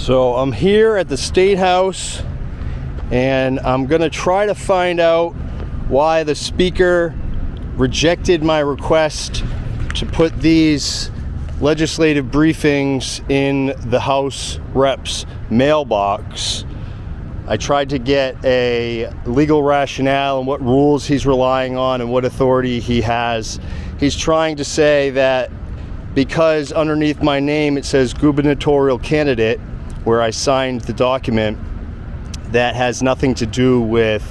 So I'm here at the State House, and I'm gonna try to find out why the Speaker rejected my request to put these legislative briefings in the House Reps mailbox. I tried to get a legal rationale and what rules he's relying on and what authority he has. He's trying to say that because underneath my name it says gubernatorial candidate, where I signed the document, that has nothing to do with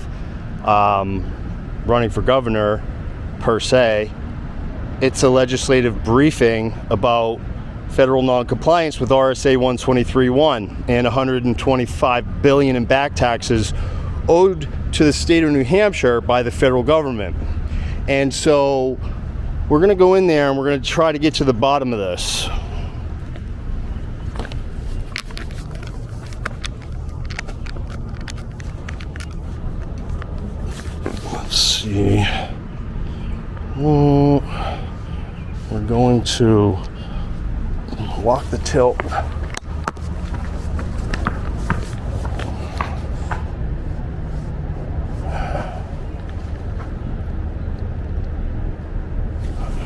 running for governor per se. It's a legislative briefing about federal non-compliance with RSA 123.1 and $125 billion in back taxes owed to the state of New Hampshire by the federal government. And so we're gonna go in there and we're gonna try to get to the bottom of this. Let's see. Well, we're going to walk the tilt.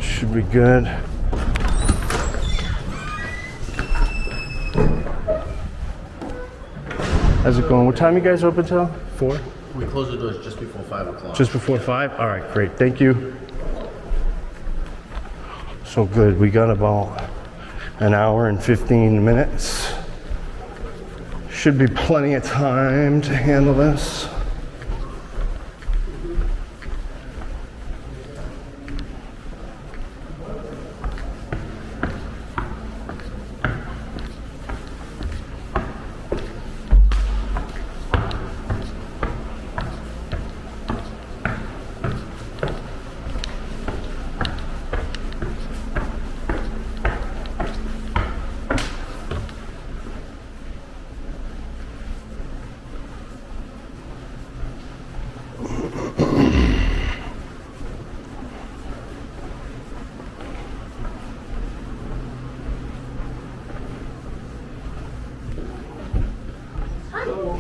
Should be good. How's it going? What time you guys open till? 4? We close the doors just before 5 o'clock. Just before 5? All right, great. Thank you. So good. We got about an hour and 15 minutes. Should be plenty of time to handle this.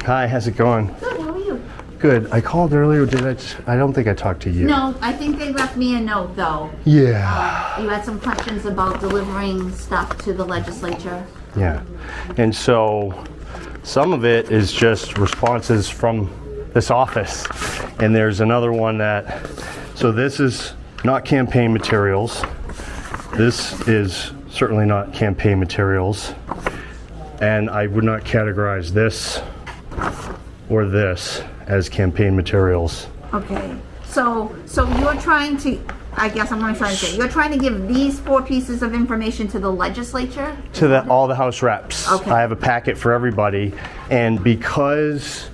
Hi, how's it going? Good, how are you? Good. I called earlier. I don't think I talked to you. No, I think they left me a note though. Yeah. You had some questions about delivering stuff to the legislature. Yeah. And so some of it is just responses from this office. And there's another one that, so this is not campaign materials. This is certainly not campaign materials. And I would not categorize this or this as campaign materials. Okay, so you're trying to, I guess I'm going to try to say, you're trying to give these 4 pieces of information to the legislature? To all the House reps. Okay. I have a packet for everybody, and because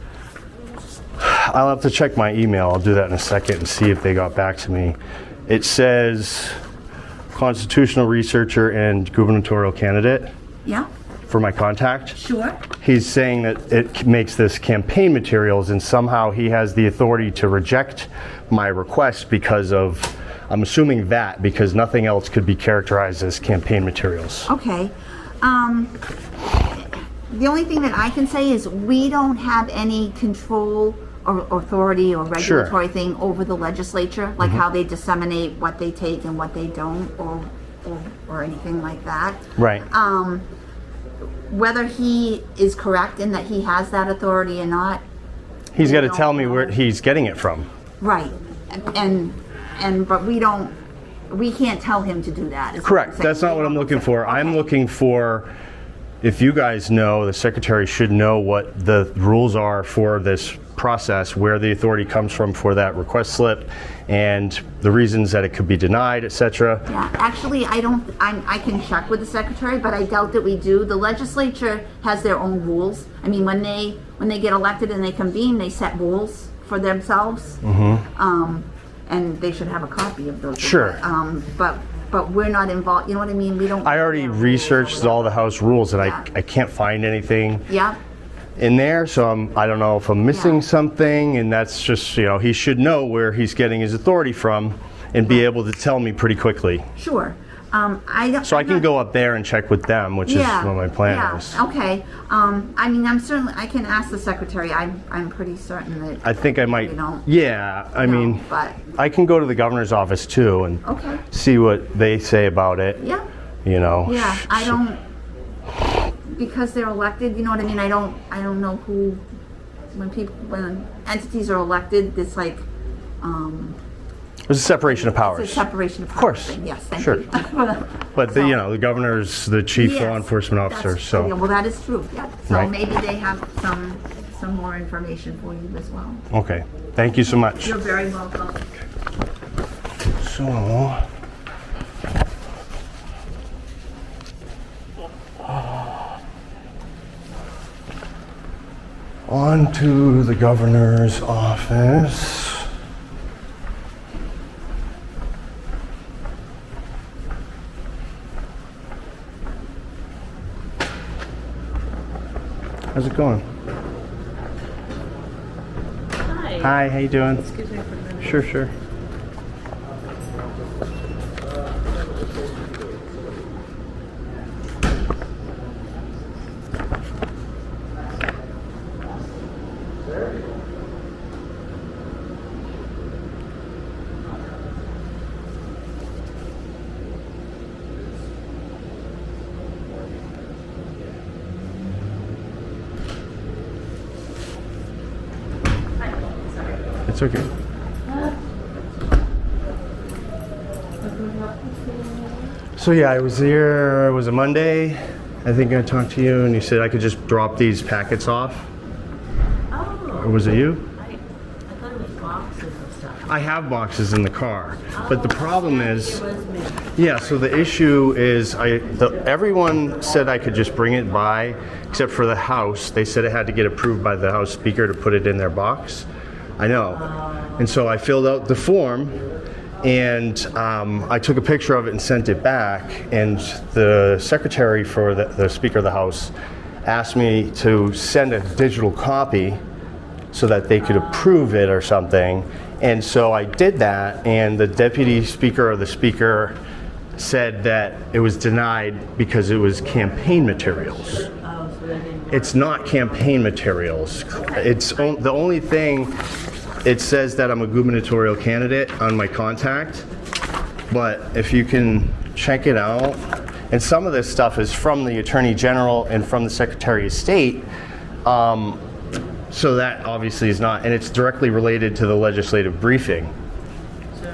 I'll have to check my email, I'll do that in a second and see if they got back to me. It says constitutional researcher and gubernatorial candidate. Yeah. For my contact. Sure. He's saying that it makes this campaign materials, and somehow he has the authority to reject my request because of, I'm assuming that, because nothing else could be characterized as campaign materials. Okay. The only thing that I can say is we don't have any control or authority or regulatory thing over the legislature, like how they disseminate what they take and what they don't, or anything like that. Right. Whether he is correct in that he has that authority or not, He's got to tell me where he's getting it from. right? But we can't tell him to do that. is what I'm Correct. saying. That's not what I'm looking for. I'm looking for, if you guys know, the secretary should know what the rules are for this process, where the authority comes from for that request slip, and the reasons that it could be denied, etc. Yeah, actually, I can check with the secretary, but I doubt that we do. The legislature has their own rules. I mean, when they get elected and they convene, they set rules for themselves. Mm-hmm. And they should have a copy of those. Sure. But we're not involved. You know what I mean? We don't. I already researched all the House rules, and I can't find anything Yeah. in there, so I don't know if I'm missing something, and that's just, he should know where he's getting his authority from and be able to tell me pretty quickly. Sure. I don't. So I I'm can not- go up there and check with them, which is what my plan is. Okay. I mean, I can ask the secretary. I'm pretty certain that. I think I might. You know, Yeah, I mean, but I can go to the governor's office too and okay. see what they say about it. Yeah. You know. Yeah. I don't. Because they're elected, you know what I mean? I don't know who. When entities are elected, it's like. There's a separation of powers. It's a separation of powers. Of course. Thing. Yes. Thank Sure. you. But So- you know, the governor's the chief Yes, law enforcement officer, that's- so. yeah, well, that is true. Yeah. So Right. maybe they have some more information for you as well. Okay. Thank you so much. You're very welcome. So. On to the governor's office. How's it going? Hi. Hi, how you doing? Excuse me for a minute. Sure, sure. It's okay. So yeah, I was here, it was a Monday. I think I talked to you and you said I could just drop these packets off. Oh, Or was it you? I thought it was boxes and stuff. I have boxes in the car. But the problem is, It was me. yeah, so the issue is everyone said I could just bring it by, except for the House. They said it had to get approved by the House Speaker to put it in their box. I know. And so I filled out the form and I took a picture of it and sent it back. And the secretary for the Speaker of the House asked me to send a digital copy so that they could approve it or something. And so I did that, and the deputy speaker or the speaker said that it was denied because it was campaign materials. Oh, so they didn't. It's not campaign materials. It's the only thing, it says that I'm a gubernatorial candidate on my contact, but if you can check it out, and some of this stuff is from the Attorney General and from the Secretary of State, so that obviously is not, and it's directly related to the legislative briefing. So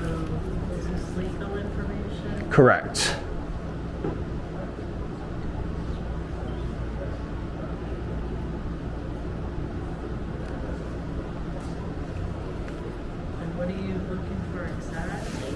is this legal information? Correct. And what are you looking for exactly?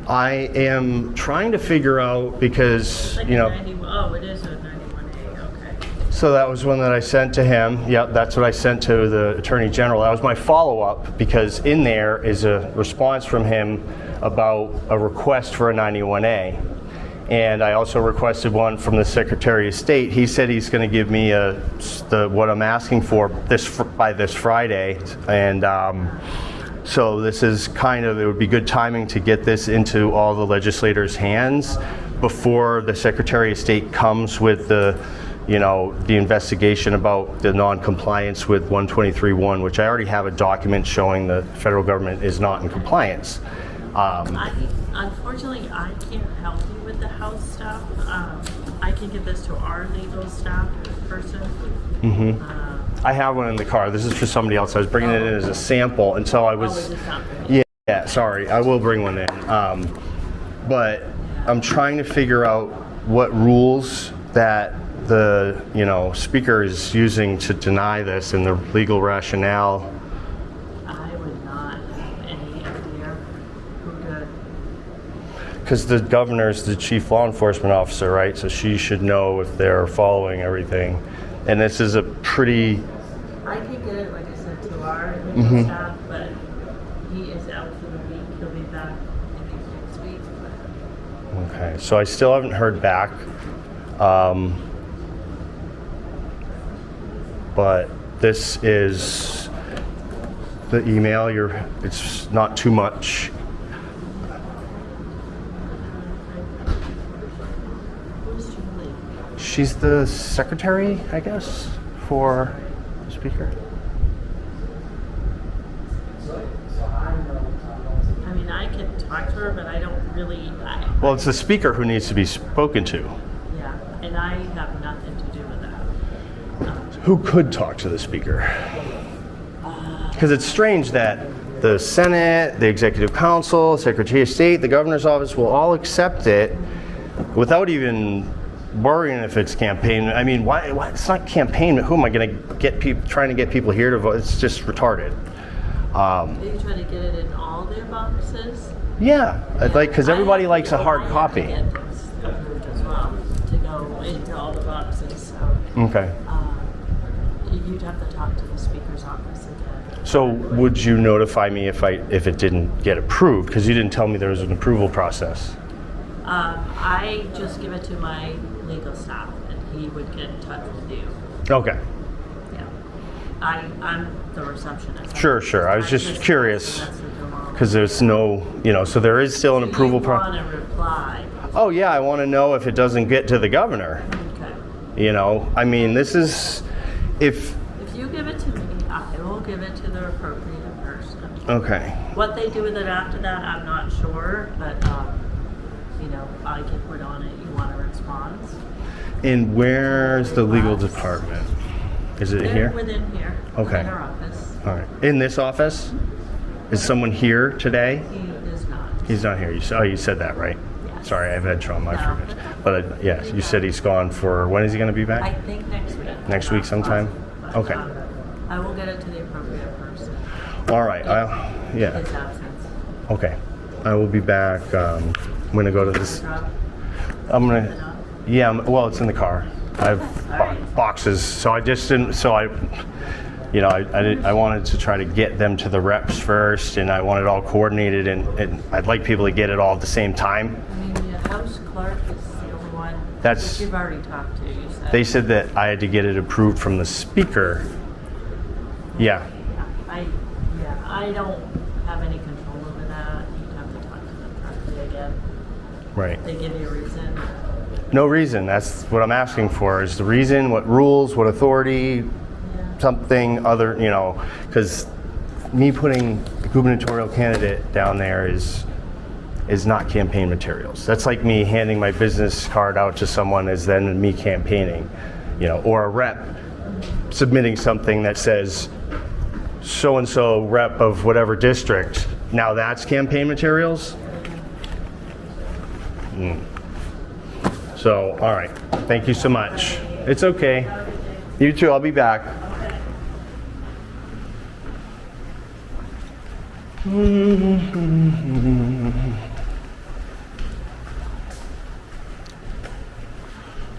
I am trying to figure out because, Like you know, 91, oh, it is a 91A, okay. so that was one that I sent to him. Yep, that's what I sent to the Attorney General. That was my follow-up because in there is a response from him about a request for a 91A. And I also requested one from the Secretary of State. He said he's going to give me what I'm asking for by this Friday. And so this is kind of, it would be good timing to get this into all the legislators' hands before the Secretary of State comes with the investigation about the non-compliance with 123.1, which I already have a document showing the federal government is not in compliance. Unfortunately, I can't help you with the House stuff. I can give this to our legal staff person. I have one in the car. This is for somebody else. I was bringing it in as a sample until I was. is this not for me? Yeah, sorry. I will bring one in. But I'm trying to figure out what rules that the speaker is using to deny this and the legal rationale. I would not have any idea who did. Because the governor's the chief law enforcement officer, right? So she should know if they're following everything. And this is a pretty. I can get it, like I said, to our legal staff, but he is out for the week. He'll be back, I think, next week. But Okay, so I still haven't heard back. But this is the email. It's not too much. she's the secretary, I guess, for the speaker. I mean, I can talk to her, but I don't really. Well, it's the speaker who needs to be spoken to. Yeah, and I have nothing to do with that. Who could talk to the speaker? Because it's strange that the Senate, the Executive Council, Secretary of State, the Governor's Office will all accept it without even worrying if it's campaign. I mean, why it's not campaign. Who am I going to get people trying to get people here to vote? It's just retarded. Are you trying to get it in all their boxes? Yeah, because everybody likes a hard I have copy. to get this approved as well to go into all the boxes. So Okay. you'd have to talk to the speaker's office again. So would you notify me if it didn't get approved? Because you didn't tell me there was an approval process. I just give it to my legal staff, and he would get in touch with you. Okay. Yeah, I'm the receptionist. Sure. I was just curious That's the law. because there's no, so there is still an approval You process. want to reply? Oh yeah, I want to know if it doesn't get to the governor. Okay. I mean, this is if. If you give it to me, I will give it to the appropriate person. Okay. What they do with it after that, I'm not sure, but I can put on it. You want a response? And where's the legal department? Is it They're here? within here. Okay. In our office. All right. In this office? Is someone here today? He is not. He's not here. You said that, right? Yes. Sorry, I've had trauma. I No. forget. But yes, you said he's gone for. When is he going to be I back? think next week. Next week sometime? But, Okay. I will get it to the appropriate person. All right. Yeah. His absence. Okay. I will be back. I'm going to go to this. Drop. I'm going to. Yeah. Well, it's in the car. I have boxes, so I just didn't. So I wanted to try to get them to the reps first, and I want it all coordinated, and I'd like people to get it all at the same time. I mean, the House clerk is the only one That's- that you've already talked to. You said. They said that I had to get it approved from the speaker. Yeah. I don't have any control over that. You'd have to talk to them directly again. Right. They give you a reason. No reason. That's what I'm asking for. Is the reason? What rules? What authority? Yeah. Something other. Because me putting a gubernatorial candidate down there is not campaign materials. That's like me handing my business card out to someone as then me campaigning, or a rep submitting something that says so-and-so rep of whatever district. Now that's campaign materials? So, all right. Thank you so much. It's okay. You too. I'll be back.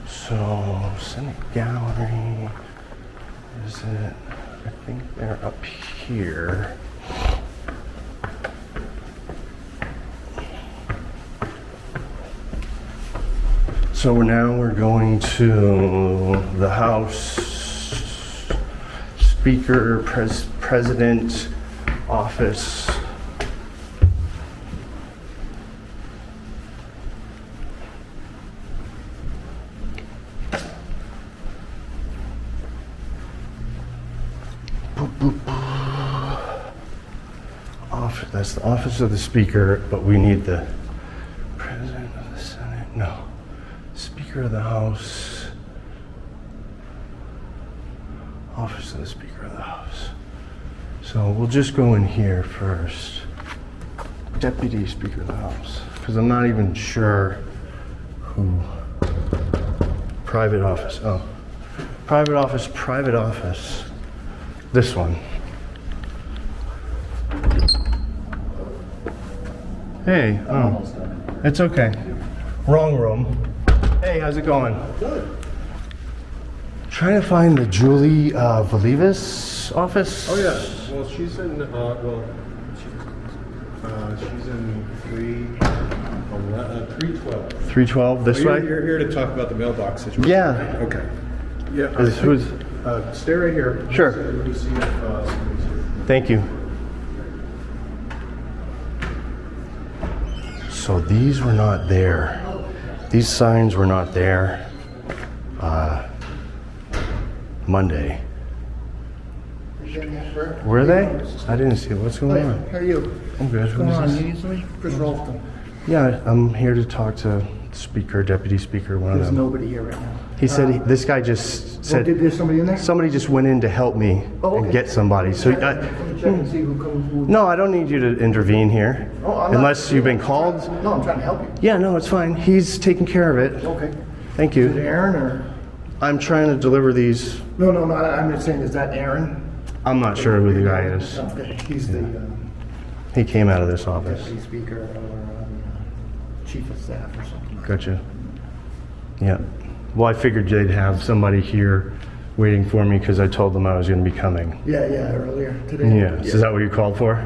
So, Senate Gallery, is it? I think they're up here. So now we're going to the House Speaker, President Office. That's the office of the Speaker, but we need the President of the Senate. No. Speaker of the House. Office of the Speaker of the House. So we'll just go in here first. Deputy Speaker of the House. Because I'm not even sure who. Private office. Oh. Private office, private office. This one. Hey, it's okay. Wrong room. Hey, how's it going? Good. Trying to find the Julie Valievas office. Oh yeah. Well, she's in. She's in 312. 312 this way. You're here to talk about the mailbox situation. Yeah. Right? Okay. Yeah. Who's? Stay right here. Sure. Let me see if somebody's here. Thank you. So these were not there. These signs were not there. Monday. Were they? I didn't see it. What's going on? How are you? I'm good. What's going Who's on? this? You need somebody? Chris Rolston. Yeah, I'm here to talk to Speaker, Deputy Speaker, one of There's them. nobody here right now. He said this guy just Well, said there's somebody in there? somebody just went in to help me Oh, and okay. get somebody. So Let me check and see who comes. Who... no, I don't need you to intervene here, Oh, I'm not- unless you've been called. No, I'm trying to help you. Yeah, no, it's fine. He's taking care of it. Okay. Thank Is it you. Aaron or? I'm trying to deliver these. No, I'm just saying, is that Aaron? I'm not sure who the guy is. Okay, he's the He came out of this office. deputy speaker or chief of staff or something. Gotcha. Yeah. Well, I figured they'd have somebody here waiting for me because I told them I was going to be coming. Yeah, earlier today. Yeah. So is that what you called for?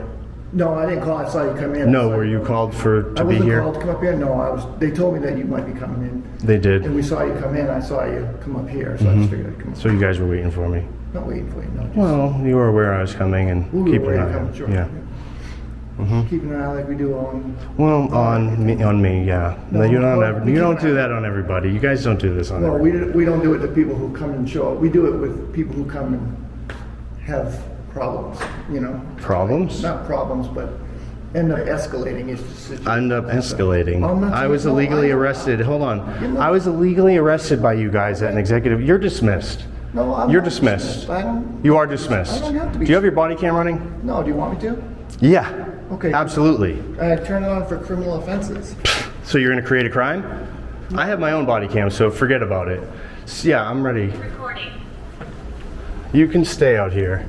No, I didn't call. I saw you come in. No. I saw Were you called to I be wasn't here? called to come up here. No, I was. They told me that you might be coming in, They did. and we saw you come in. I saw you come up here, so I just figured I'd come. So you guys were waiting for me. Not waiting for you. No. Just Well, you were aware I was coming and we were keep an waiting eye to on come. Sure. Yeah. Keeping an eye like we do on. Well, on me, yeah. No, you don't do that on everybody. You guys don't do this on No, everybody. we don't do it to people who come and show up. We do it with people who come and have problems. You know. Problems? Not problems, but end up escalating is the situation. End up escalating. I'm not I was saying- no, illegally I- arrested. Hold on. You're not- I was illegally arrested by you guys at an executive. You're dismissed. No, I'm You're not dismissed. I don't. You are dismissed. I don't have to be. Do you have your body cam running? No, do you want me to? Yeah. Okay. Absolutely. Turn it on for criminal offenses. So you're going to create a crime? I have my own body cam, so forget about it. Yeah, I'm ready. Recording. You can stay out here.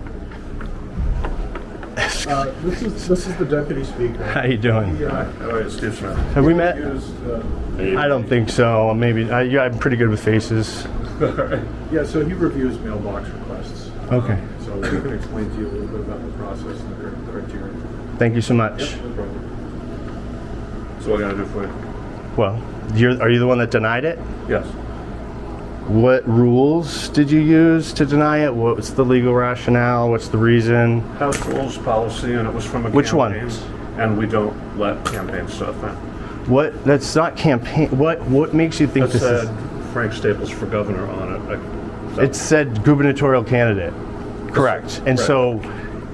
This is the deputy speaker. How you doing? Yeah. Oh, Steve Smith. Have we met? Used, I don't think so. Maybe. Yeah, I'm pretty good with faces. yeah, so he reviews mailbox requests. Okay. So we can explain to you a little bit about the process and the criteria. Thank you so much. No problem. So what I gotta do for you? Well, are you the one that denied it? Yes. What rules did you use to deny it? What's the legal rationale? What's the reason? House rules policy, and it was from a Which one? campaign, and we don't let campaign stuff in. What? That's not campaign. What makes you think It this said is? Frank Staples for governor on it. It said gubernatorial candidate. Correct. And so,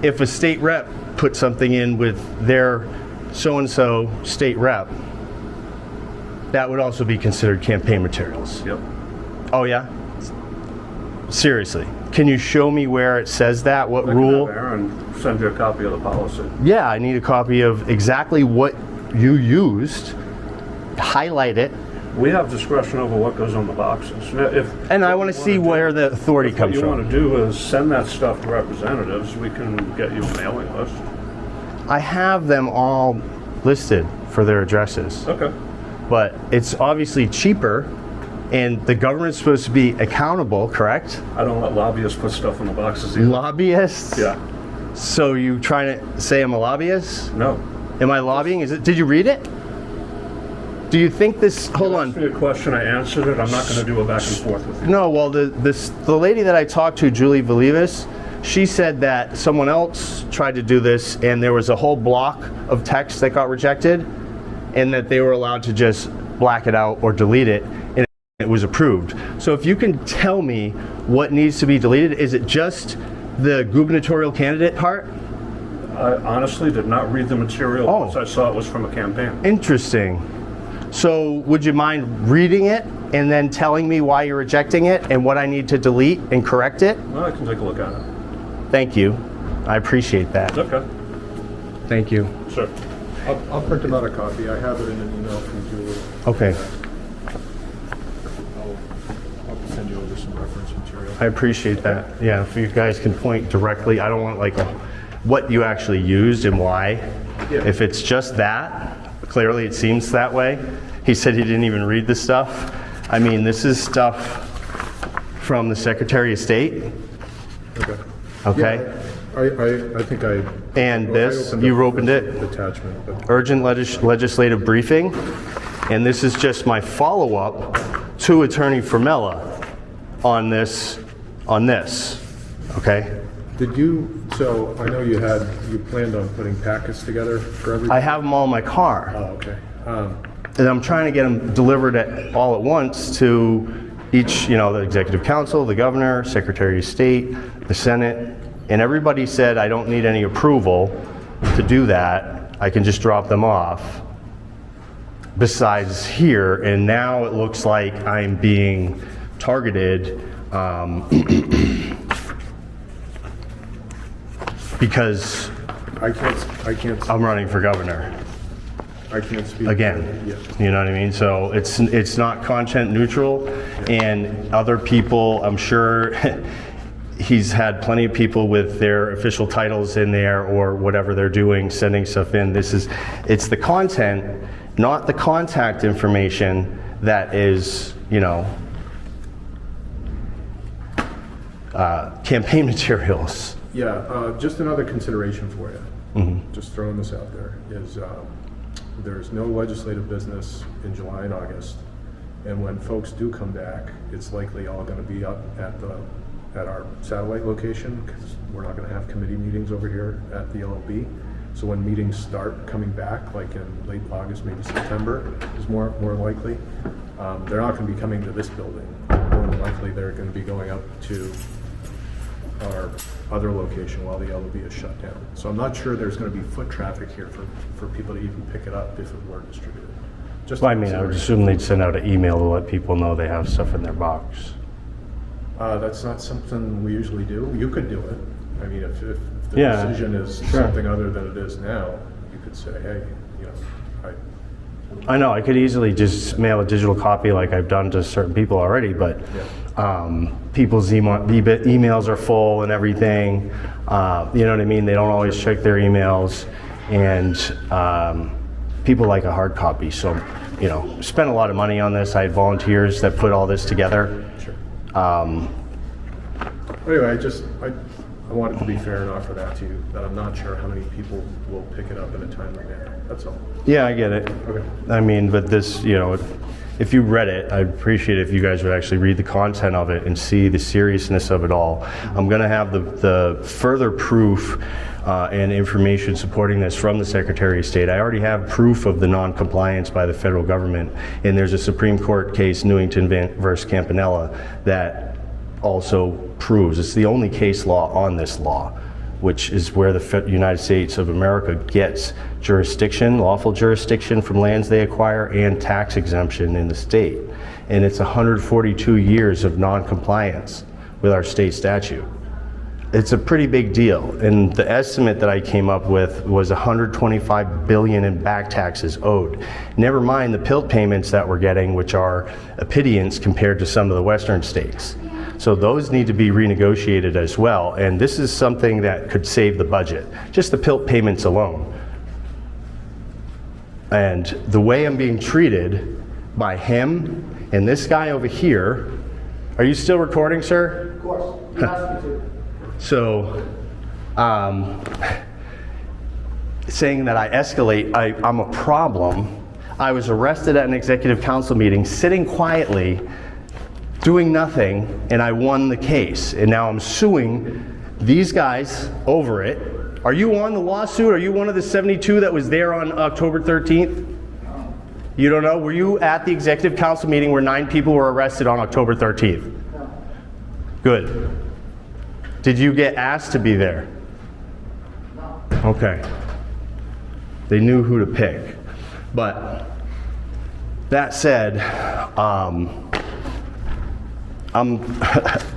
if a state rep put something in with their so-and-so state rep, that would also be considered campaign materials. Yep. Oh yeah? Seriously? Can you show me where it says that? What I can rule? have Aaron send you a copy of the policy. Yeah, I need a copy of exactly what you used. Highlight it. We have discretion over what goes on the boxes. Now, And I want to see where the authority What comes you want from. to do is send that stuff to representatives. We can get you a mailing list. I have them all listed for their addresses, Okay. but it's obviously cheaper, and the government's supposed to be accountable, correct? I don't let lobbyists put stuff in the boxes either. Lobbyists? Yeah. So you trying to say I'm a lobbyist? No. Am I lobbying? Is it? Did you read it? Do you think this? Hold on. Ask me a question, I answered it. I'm not going to do a back and forth with you. No, well, the lady that I talked to, Julie Valivas, she said that someone else tried to do this, and there was a whole block of text that got rejected, and that they were allowed to just black it out or delete it, and it was approved. So if you can tell me what needs to be deleted, is it just the gubernatorial candidate part? I honestly did not read the material Oh. once I saw it was from a campaign. Interesting. So would you mind reading it and then telling me why you're rejecting it and what I need to delete and correct it? Well, I can take a look at it. Thank you. I appreciate that. Okay. Thank you. Sure. I'll print him out a copy. I have it in an email from Julie. Okay. I'll send you over some reference material. I appreciate that. Yeah, if you guys can point directly, I don't want like what you actually used and why. Yeah. If it's just that, clearly it seems that way. He said he didn't even read the stuff. I mean, this is stuff from the Secretary of State. Okay. Okay. Yeah, I think I. And this, opened you up opened the it? Attachment. But Urgent legislative briefing, and this is just my follow-up to Attorney Formella on this, okay? did you? So I know you planned on putting packets together for everybody. I have them all in my car, Oh, okay. and I'm trying to get them delivered all at once to each, the executive council, the governor, secretary of state, the Senate, and everybody said I don't need any approval to do that. I can just drop them off. Besides here, and now it looks like I'm being targeted because I can't, I'm running for governor I can't speak. again. Yeah. You know what I mean? So it's not content neutral, and other people, I'm sure he's had plenty of people with their official titles in there or whatever they're doing, sending stuff in. It's the content, not the contact information that is, campaign materials. Yeah, just another consideration for you, Mm-hmm. just throwing this out there, is there's no legislative business in July and August. And when folks do come back, it's likely all going to be up at our satellite location, because we're not going to have committee meetings over here at the LLB. So when meetings start coming back, like in late August, maybe September, is more likely. They're not going to be coming to this building. More than likely, they're going to be going up to our other location while the LLB is shut down. So I'm not sure there's going to be foot traffic here for people to even pick it up if it were distributed. Just Well, I mean, I would assume they'd send out an email to let people know they have stuff in their box. That's not something we usually do. You could do it. I mean, if the Yeah, decision is sure. something other than it is now, you could say, hey, I know, I could easily just mail a digital copy like I've done to certain people already, but people's emails are full and everything. You know what I mean? They don't always check their emails, and people like a hard copy. So, spent a lot of money on this. I had volunteers that put all this together. Sure. Anyway, I want it to be fair and offer that to you, that I'm not sure how many people will pick it up in a timely manner. That's all. Yeah, I get it. Okay. I mean, but this, if you read it, I'd appreciate it if you guys would actually read the content of it and see the seriousness of it all. I'm going to have the further proof and information supporting this from the Secretary of State. I already have proof of the non-compliance by the federal government, and there's a Supreme Court case, Newington versus Campanella, that also proves it's the only case law on this law, which is where the United States of America gets jurisdiction, lawful jurisdiction from lands they acquire, and tax exemption in the state. And it's 142 years of non-compliance with our state statute. It's a pretty big deal. And the estimate that I came up with was $125 billion in back taxes owed. Never mind the PILT payments that we're getting, which are a pittance compared to some of the western states. So those need to be renegotiated as well. And this is something that could save the budget, just the PILT payments alone. And the way I'm being treated by him and this guy over here, are you still recording, sir? Of course, you asked me to. So, saying that I escalate, I'm a problem. I was arrested at an executive council meeting, sitting quietly, doing nothing, and I won the case. And now I'm suing these guys over it. Are you on the lawsuit? Are you one of the 72 that was there on October 13th? No. You don't know? Were you at the executive council meeting where 9 people were arrested on October 13th? No. Good. Did you get asked to be there? No. Okay. They knew who to pick. But that said, I'm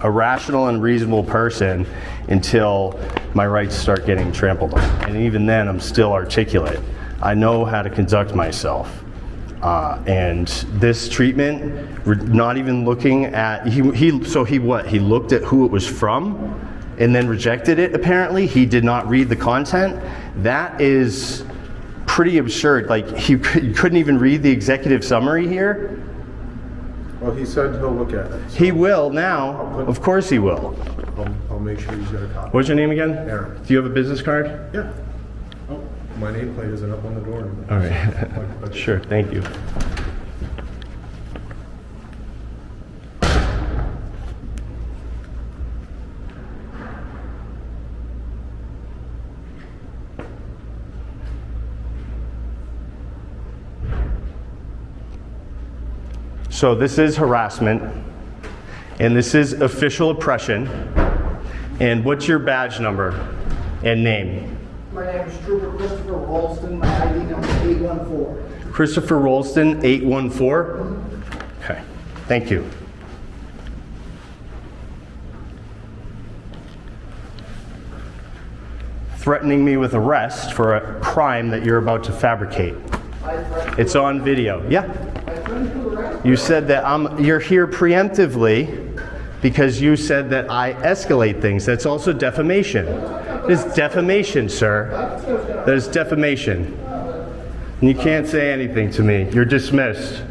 a rational and reasonable person until my rights start getting trampled on. And even then, I'm still articulate. I know how to conduct myself. And this treatment, not even looking at, he looked at who it was from and then rejected it, apparently. He did not read the content. That is pretty absurd. Like, he couldn't even read the executive summary here. Well, he said he'll look at it. So He will now. Of course he will. I'll make sure he's got a copy. What's your name again? Aaron. Do you have a business card? Yeah. Oh, my nameplate isn't up on the door. All right. Sure, thank you. So this is harassment. And this is official oppression. And what's your badge number and name? My name is Trooper Christopher Rolston. My ID number is 814. Christopher Rolston, 814? Okay, thank you. Threatening me with arrest for a crime that you're about to fabricate. It's on video. Yeah. You said that you're here preemptively because you said that I escalate things. That's also defamation. It's defamation, sir. That is defamation. And you can't say anything to me. You're dismissed.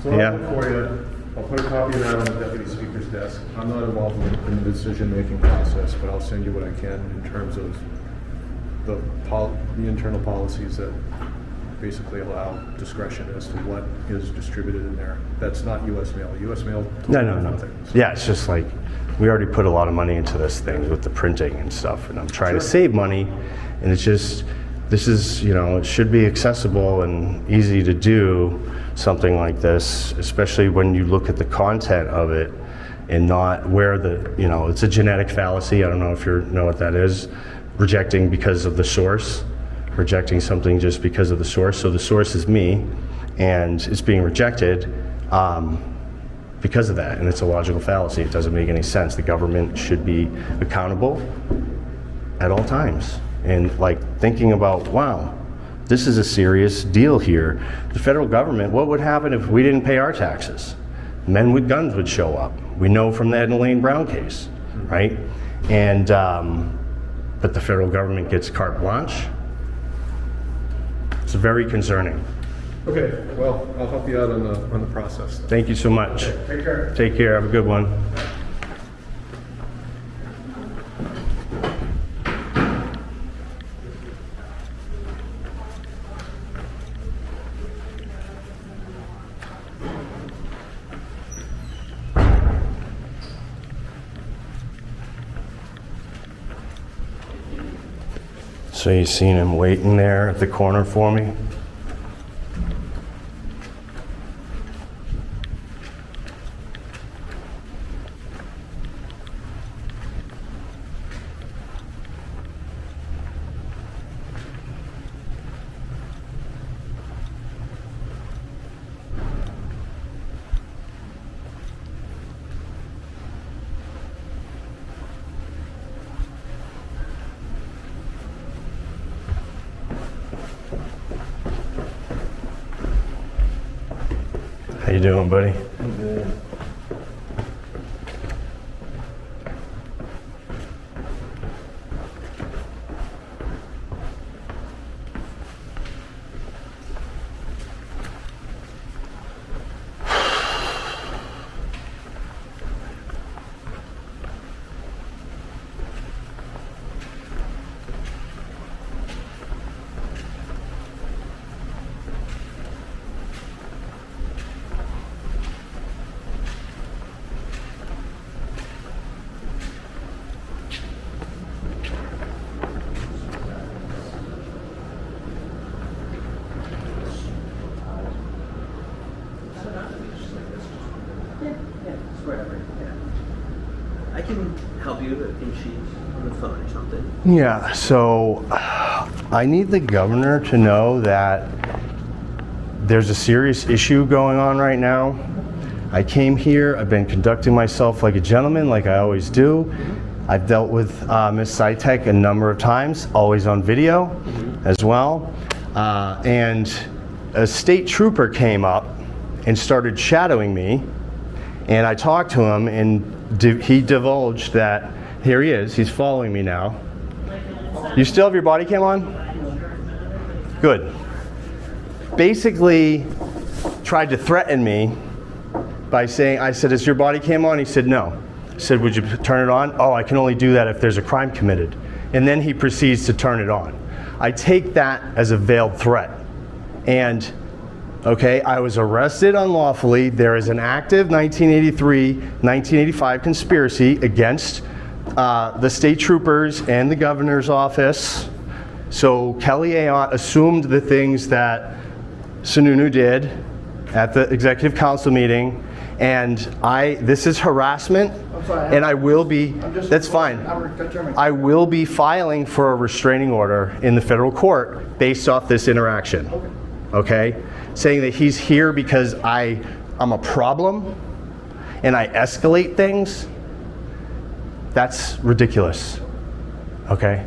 So Yeah. for you, I'll put a copy of that on the deputy speaker's desk. I'm not involved in the decision-making process, but I'll send you what I can in terms of the internal policies that basically allow discretion as to what is distributed in there. That's not U.S. mail. U.S. mail. No. Yeah, it's just like, we already put a lot of money into this thing with the printing and stuff, and I'm trying to save money, and it's just, this is, it should be accessible and easy to do something like this, especially when you look at the content of it and not where it's a genetic fallacy. I don't know if you know what that is. Rejecting because of the source. Rejecting something just because of the source. So the source is me, and it's being rejected because of that, and it's a logical fallacy. It doesn't make any sense. The government should be accountable at all times. And thinking about, wow, this is a serious deal here. The federal government, what would happen if we didn't pay our taxes? Men with guns would show up. We know from the Edna Lane Brown case, right? And, but the federal government gets carte blanche. It's very concerning. Okay, well, I'll help you out on the process. Thank you so much. Okay, take care. Take care. Have a good one. So you seen him waiting there at the corner for me? How you doing, buddy? I can help you if she's on the phone or something. Yeah, so I need the governor to know that there's a serious issue going on right now. I came here, I've been conducting myself like a gentleman, like I always do. I've dealt with Ms. Sitek a number of times, always on video as well. And a state trooper came up and started shadowing me, and I talked to him, and he divulged that, here he is, he's following me now. You still have your body cam on? Good. Basically tried to threaten me by saying, I said, is your body cam on? He said, no. I said, would you turn it on? Oh, I can only do that if there's a crime committed. And then he proceeds to turn it on. I take that as a veiled threat. And okay, I was arrested unlawfully. There is an active 1983-1985 conspiracy against the state troopers and the governor's office. So Kelly Ayotte assumed the things that Sununu did at the executive council meeting, And this is harassment, I'm sorry, and I will be, I'm just- that's fine. I'm determined. I will be filing for a restraining order in the federal court based off this interaction. Okay? Saying that he's here because I'm a problem and I escalate things. That's ridiculous. Okay?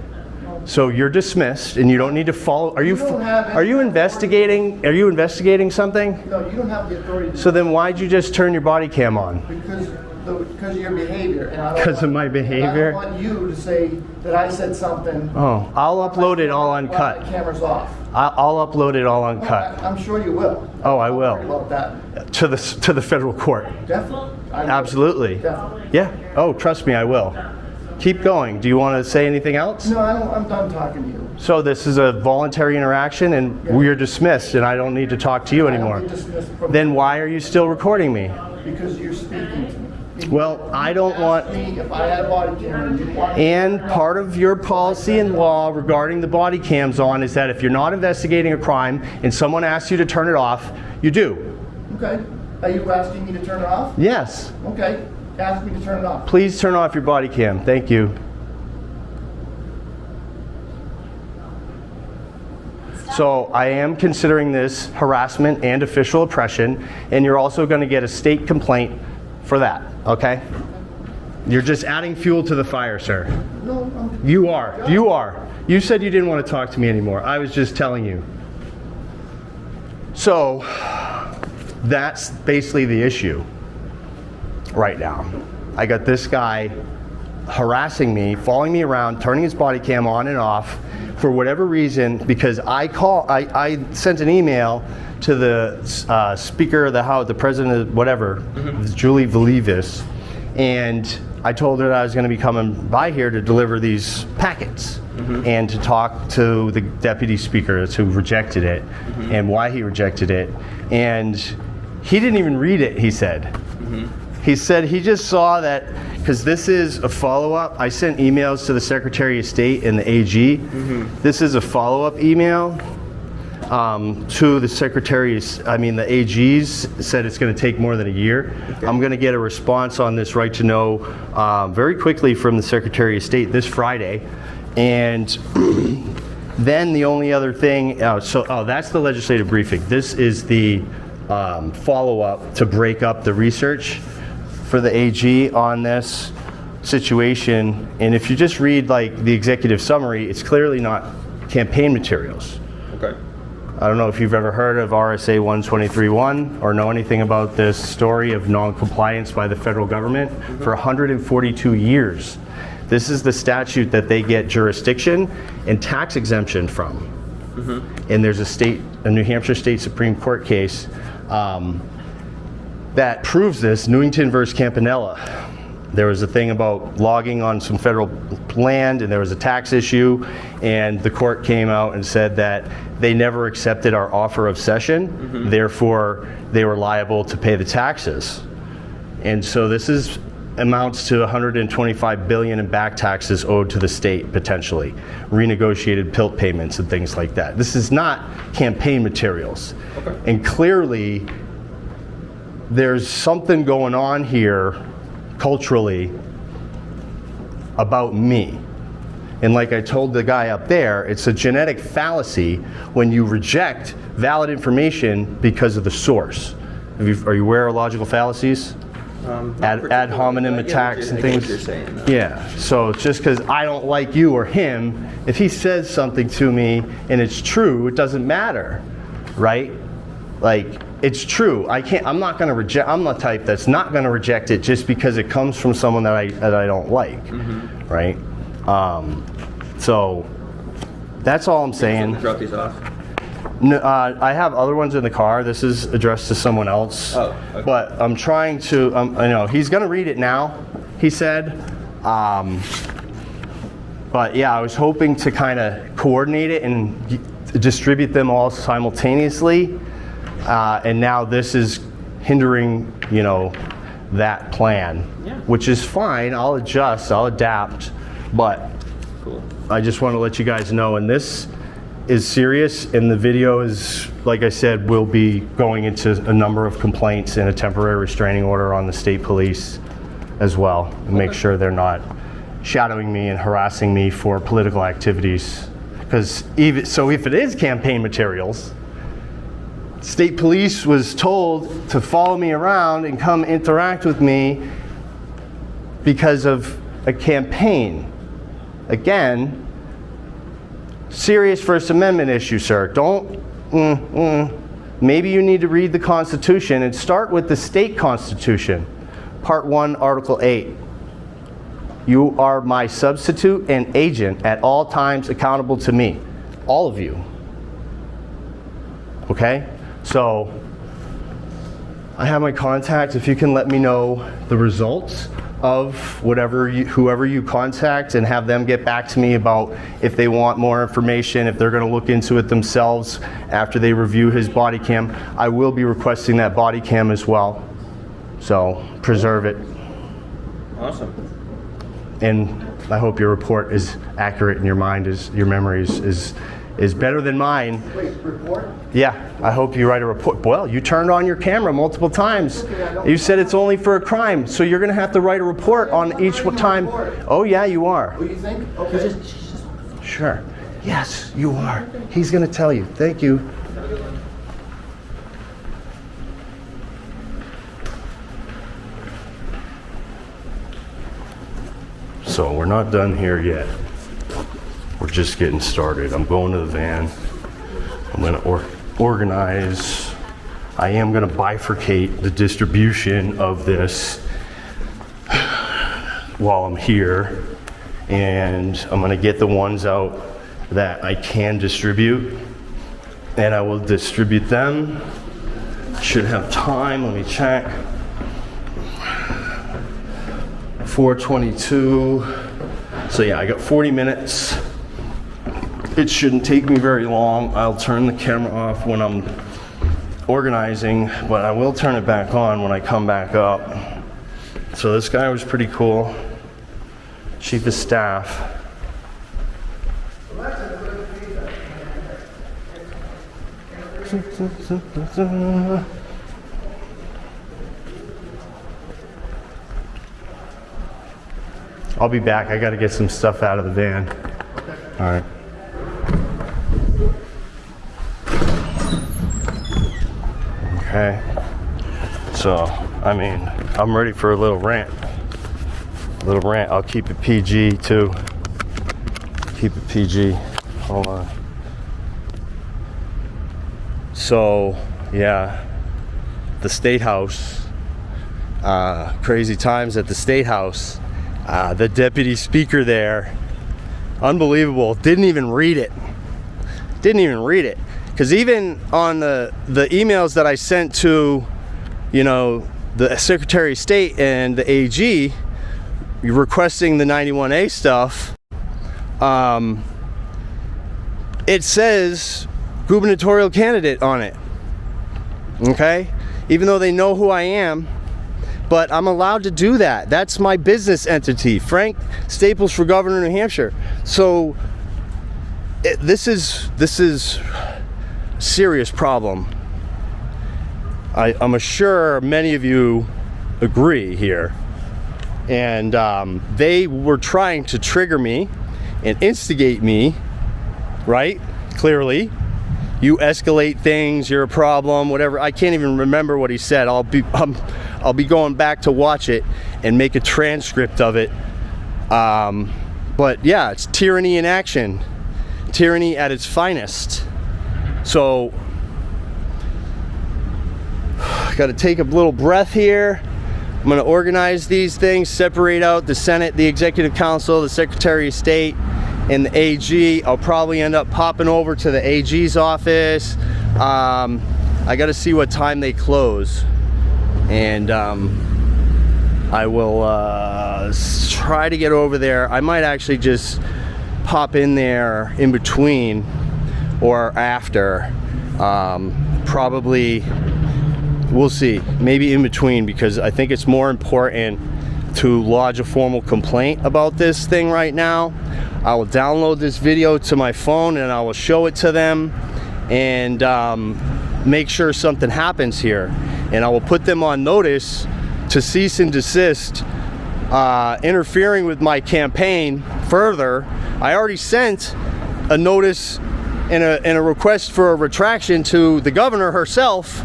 So you're dismissed and you don't need to follow. Are you don't have any- are you investigating? Are you investigating something? No, you don't have the authority to. So then why'd you just turn your body cam on? Because of your behavior. And I don't 'Cause of want- my behavior? I don't want you to say that I said something. Oh, I'll upload it all while uncut. the camera's off. I'll upload it all uncut I'm sure you will. Oh, I will. Don't worry about that. to the federal court. Definitely. I will. Absolutely. Definitely. Yeah. Oh, trust me, I will. Keep going. Do you want to say anything else? No, I'm done talking to you. So this is a voluntary interaction and we are dismissed and I don't need to talk to you I anymore. don't get dismissed from- Then why are you still recording me? Because you're speaking to me. Well, I don't want... Ask me if I had a body camera and you wanted. And part of your policy and law regarding the body cams on is that if you're not investigating a crime and someone asks you to turn it off, you do. Okay. Are you asking me to turn it off? Yes. Okay. Ask me to turn it off. Please turn off your body cam. Thank you. So I am considering this harassment and official oppression, and you're also going to get a state complaint for that, okay? You're just adding fuel to the fire, sir. No, You are. You are. You said you didn't want to talk to me anymore. I was just telling you. So that's basically the issue right now. I got this guy harassing me, following me around, turning his body cam on and off for whatever reason, because I sent an email to the Speaker of the House, the President of whatever, Julie Valivis, and I told her that I was going to be coming by here to deliver these packets and to talk to the Deputy Speaker who rejected it and why he rejected it. And he didn't even read it, he said. He said he just saw that, because this is a follow-up. I sent emails to the Secretary of State and the AG. This is a follow-up email to the the AGs said it's going to take more than a year. Okay. I'm going to get a response on this right to know very quickly from the Secretary of State this Friday. And then the only other thing, that's the legislative briefing. This is the follow-up to break up the research for the AG on this situation. And if you just read like the executive summary, it's clearly not campaign materials. Okay. I don't know if you've ever heard of RSA 123.1 or know anything about this story of non-compliance by the federal government for 142 years. This is the statute that they get jurisdiction and tax exemption from. And there's a New Hampshire State Supreme Court case that proves this, Newington versus Campanella. There was a thing about logging on some federal land and there was a tax issue, and the court came out and said that they never accepted our offer of cession, therefore they were liable to pay the taxes. And so this amounts to $125 billion in back taxes owed to the state, potentially. Renegotiated PILT payments and things like that. This is not campaign materials. Okay. And clearly, there's something going on here culturally about me. And like I told the guy up there, it's a genetic fallacy when you reject valid information because of the source. Are you aware of logical fallacies? Ad hominem attacks and things. You're saying, yeah, so it's just because I don't like you or him, if he says something to me and it's true, it doesn't matter, right? Like, it's true. I'm not going to reject. I'm the type that's not going to reject it just because it comes from someone that I don't like, right? So that's all I'm saying. Drop these off. No, I have other ones in the car. This is addressed to someone else. Oh, okay. But I'm trying to. I know he's going to read it now, he said. But yeah, I was hoping to kind of coordinate it and distribute them all simultaneously. And now this is hindering, that plan, which is fine. I'll adjust, I'll adapt, but Cool. I just want to let you guys know. And this is serious, and the video is, like I said, will be going into a number of complaints and a temporary restraining order on the state police as well, and make sure they're not shadowing me and harassing me for political activities. Because if it is campaign materials, state police was told to follow me around and come interact with me because of a campaign. Again, serious First Amendment issue, sir. Don't, maybe you need to read the Constitution and start with the state Constitution, Part 1, Article 8. You are my substitute and agent at all times, accountable to me. All of you. Okay? So, I have my contact. If you can let me know the results of whoever you contact, and have them get back to me about if they want more information, if they're going to look into it themselves after they review his body cam. I will be requesting that body cam as well. So, preserve it. Awesome. And I hope your report is accurate and your memory is better than mine. Wait, report? Yeah, I hope you write a report. Well, you turned on your camera multiple times. You said it's only for a crime, so you're going to have to write a report on each time. Oh yeah, you are. What do you think? Okay. Sure. Yes, you are. He's going to tell you. Thank you. So we're not done here yet. We're just getting started. I'm going to the van. I'm going to organize. I am going to bifurcate the distribution of this while I'm here. And I'm going to get the ones out that I can distribute. And I will distribute them. Should have time. Let me check. 4:22. So yeah, I got 40 minutes. It shouldn't take me very long. I'll turn the camera off when I'm organizing, but I will turn it back on when I come back up. So this guy was pretty cool. Chief of Staff. I'll be back. I got to get some stuff out of the van. All right. Okay. So, I mean, I'm ready for a little rant. I'll keep it PG too. Keep it PG. Hold on. So, yeah, the State House. Crazy times at the State House. The deputy speaker there, unbelievable, didn't even read it. Because even on the emails that I sent to, the Secretary of State and the AG requesting the 91A stuff, it says gubernatorial candidate on it. Okay? Even though they know who I am. But I'm allowed to do that. That's my business entity, Frank Staples for Governor of New Hampshire. So this is a serious problem. I'm sure many of you agree here. And they were trying to trigger me and instigate me, right? Clearly. You escalate things, you're a problem, whatever. I can't even remember what he said. I'll be going back to watch it and make a transcript of it. But yeah, it's tyranny in action. Tyranny at its finest. So, got to take a little breath here. I'm going to organize these things, separate out the Senate, the Executive Council, the Secretary of State, and the AG. I'll probably end up popping over to the AG's office. I got to see what time they close. And I will try to get over there. I might actually just pop in there in between or after. Probably, we'll see. Maybe in between, because I think it's more important to lodge a formal complaint about this thing right now. I will download this video to my phone and I will show it to them and make sure something happens here. And I will put them on notice to cease and desist interfering with my campaign further. I already sent a notice and a request for a retraction to the governor herself,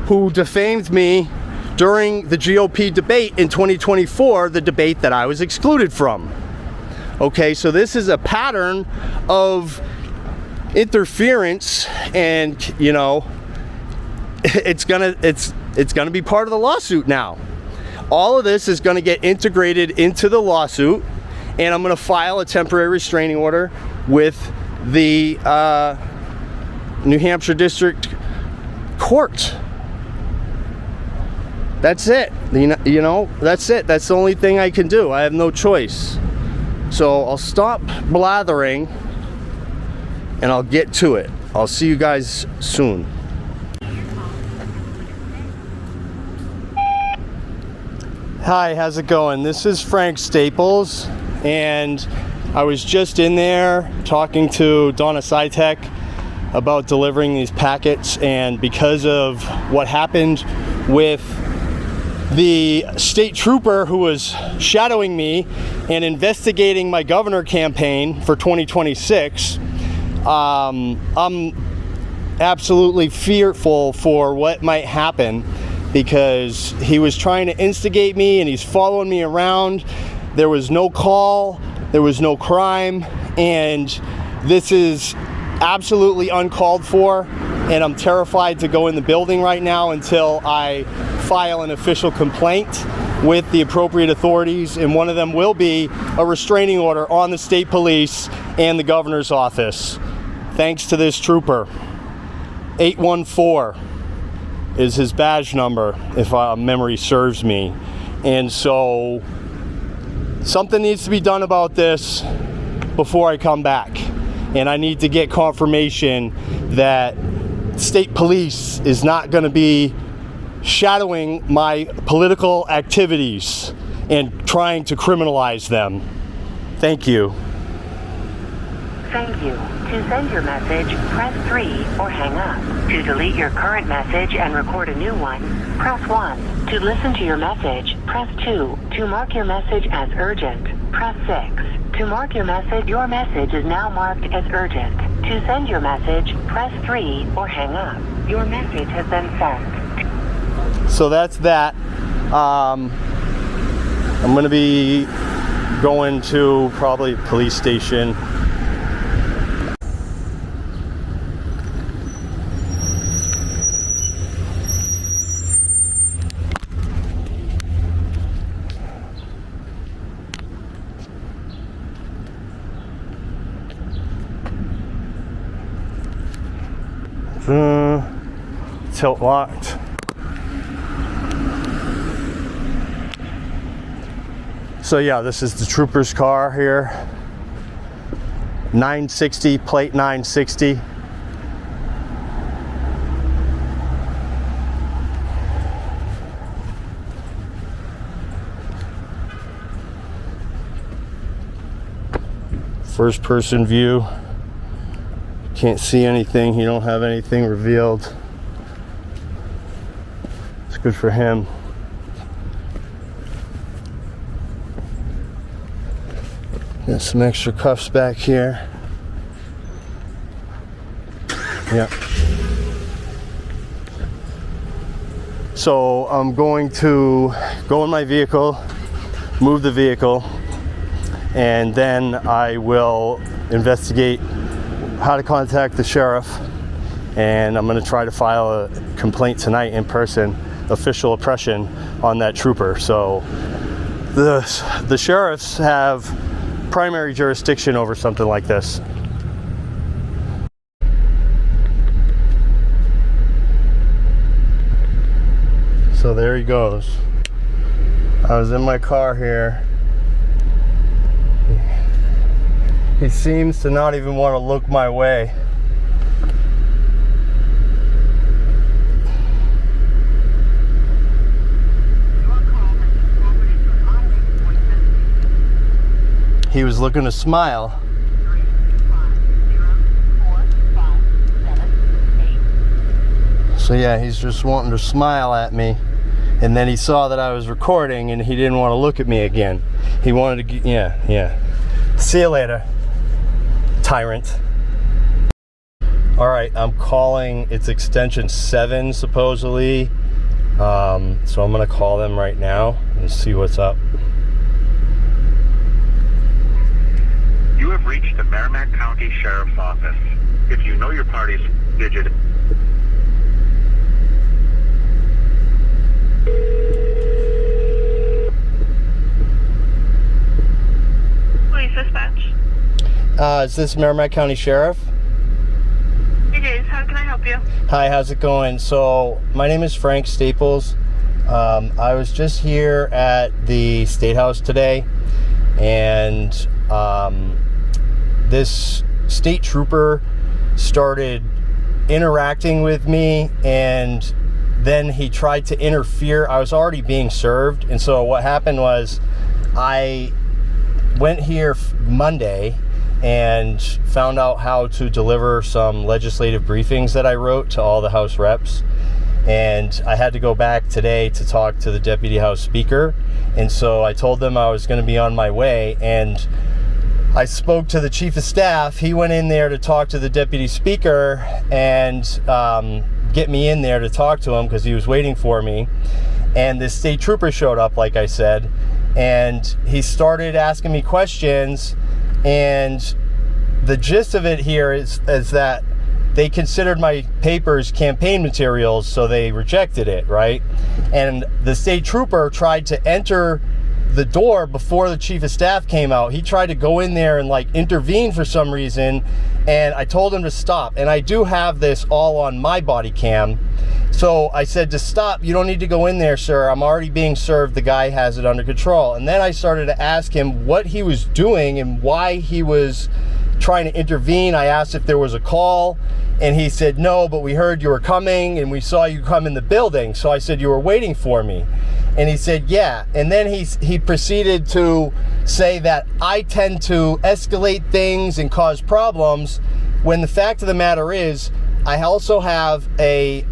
who defamed me during the GOP debate in 2024, the debate that I was excluded from. Okay, so this is a pattern of interference, and you know, it's gonna be part of the lawsuit now. All of this is gonna get integrated into the lawsuit, and I'm gonna file a temporary restraining order with the New Hampshire District Court. That's it. You know, that's it. That's the only thing I can do. I have no choice. So I'll stop blathering and I'll get to it. I'll see you guys soon. Hi, how's it going? This is Frank Staples, and I was just in there talking to Donna Sitek about delivering these packets, and because of what happened with the state trooper who was shadowing me and investigating my governor campaign for 2026, I'm absolutely fearful for what might happen, because he was trying to instigate me and he's following me around. There was no call, there was no crime, and this is absolutely uncalled for, and I'm terrified to go in the building right now until I file an official complaint with the appropriate authorities, and one of them will be a restraining order on the state police and the governor's office. Thanks to this trooper. 814 is his badge number, if memory serves me. And so something needs to be done about this before I come back, and I need to get confirmation that state police is not going to be shadowing my political activities and trying to criminalize them. Thank you. Thank you. To send your message, press 3 or hang up. To delete your current message and record a new one, press 1. To listen to your message, press 2. To mark your message as urgent, press 6. To mark your message is now marked as urgent. To send your message, press 3 or hang up. Your message has been sent. So that's that. I'm going to be going to probably a police station. Tilt locked. So yeah, this is the trooper's car here. 960, plate 960. First person view. Can't see anything. He don't have anything revealed. It's good for him. Got some extra cuffs back here. Yeah. So I'm going to go in my vehicle, move the vehicle, and then I will investigate how to contact the sheriff, and I'm going to try to file a complaint tonight in person, official oppression on that trooper. So the sheriffs have primary jurisdiction over something like this. So there he goes. I was in my car here. He seems to not even want to look my way. He was looking to smile. So yeah, he's just wanting to smile at me. And then he saw that I was recording and he didn't want to look at me again. He wanted to, yeah. See you later, tyrant. All right, I'm calling, it's extension 7 supposedly. So I'm gonna call them right now and see what's up. You have reached the Merrimack County Sheriff's Office. If you know your party's digit. Police dispatch. Is this Merrimack County Sheriff? It is. How can I help you? Hi, how's it going? So my name is Frank Staples. I was just here at the State House today, and this state trooper started interacting with me, and then he tried to interfere. I was already being served, and so what happened was I went here Monday and found out how to deliver some legislative briefings that I wrote to all the House reps. And I had to go back today to talk to the Deputy House Speaker. And so I told them I was going to be on my way. And I spoke to the Chief of Staff. He went in there to talk to the Deputy Speaker and get me in there to talk to him because he was waiting for me. And this state trooper showed up, like I said, and he started asking me questions. And the gist of it here is that they considered my papers campaign materials, so they rejected it, right? And the state trooper tried to enter the door before the Chief of Staff came out. He tried to go in there and like intervene for some reason, and I told him to stop. And I do have this all on my body cam. So I said to stop, you don't need to go in there, sir. I'm already being served. The guy has it under control. And then I started to ask him what he was doing and why he was trying to intervene. I asked if there was a call, and he said, no, but we heard you were coming and we saw you come in the building. So I said, you were waiting for me. And he said, yeah. And then he proceeded to say that I tend to escalate things and cause problems, when the fact of the matter is, I also have a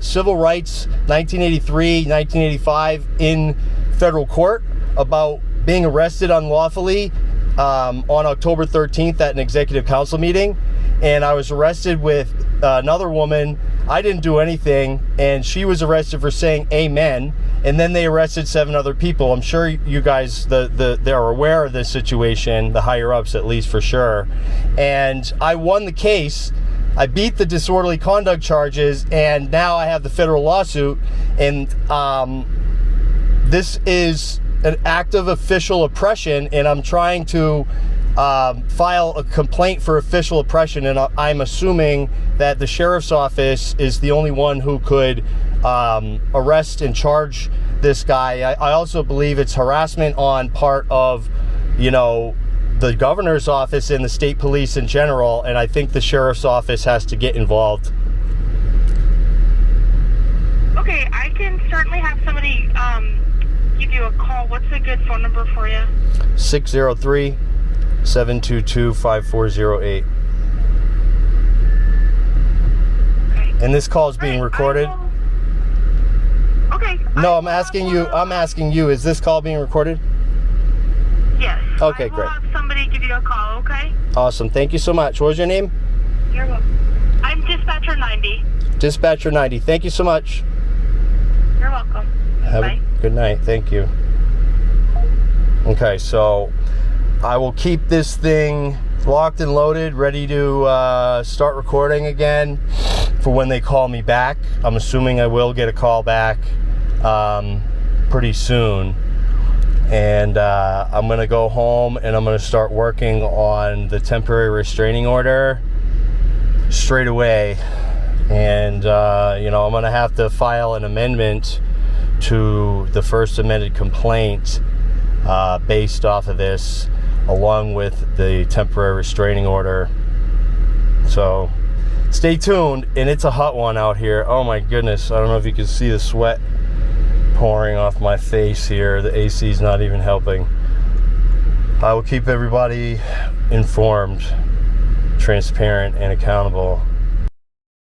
civil rights 1983, 1985 in federal court about being arrested unlawfully on October 13th at an executive council meeting. And I was arrested with another woman. I didn't do anything, and she was arrested for saying amen. And then they arrested 7 other people. I'm sure you guys they're aware of this situation, the higher ups at least for sure. And I won the case. I beat the disorderly conduct charges, and now I have the federal lawsuit. And this is an act of official oppression, and I'm trying to file a complaint for official oppression, and I'm assuming that the sheriff's office is the only one who could arrest and charge this guy. I also believe it's harassment on part of, the governor's office and the state police in general, and I think the sheriff's office has to get involved. Okay, I can certainly have somebody give you a call. What's a good phone number for you? 603-722-5408. Okay. And this call is being recorded. Okay. No, I'm asking you, is this call being recorded? Yes. Okay, I will great. have somebody give you a call, okay? Awesome. Thank you so much. What was your name? You're welcome. I'm Dispatcher 90. Dispatcher 90. Thank you so much. You're welcome. Have Bye. a good night. Thank you. Okay, so I will keep this thing locked and loaded, ready to start recording again for when they call me back. I'm assuming I will get a call back pretty soon. And I'm going to go home and I'm going to start working on the temporary restraining order straight away. And, I'm going to have to file an amendment to the first amended complaint based off of this, along with the temporary restraining order. So stay tuned. And it's a hot one out here. Oh my goodness. I don't know if you can see the sweat pouring off my face here. The AC is not even helping. I will keep everybody informed, transparent, and accountable